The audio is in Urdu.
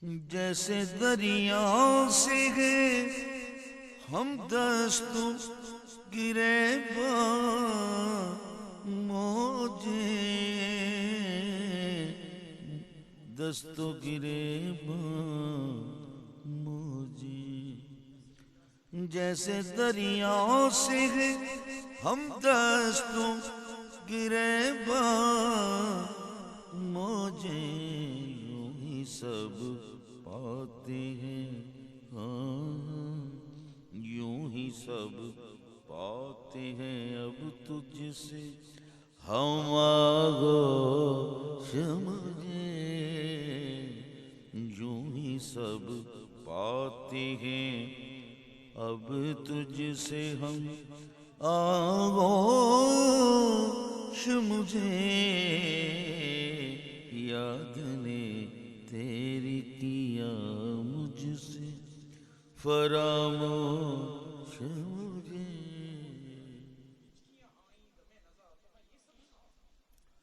جیسے دریا سے ہے ہم دستوں گرے موجے دستوں گرے موجے جیسے دریا سے ہے ہم دستوں گرے موجے یوں ہی سب پاتے ہیں یوں ہی سب پاتے ہیں اب تجھ سے ہم آغوش مجھے یوں ہی سب پاتے ہیں اب تجھ سے ہم آغوش مجھے یاد نے تیری کیا مجھ سے فراموش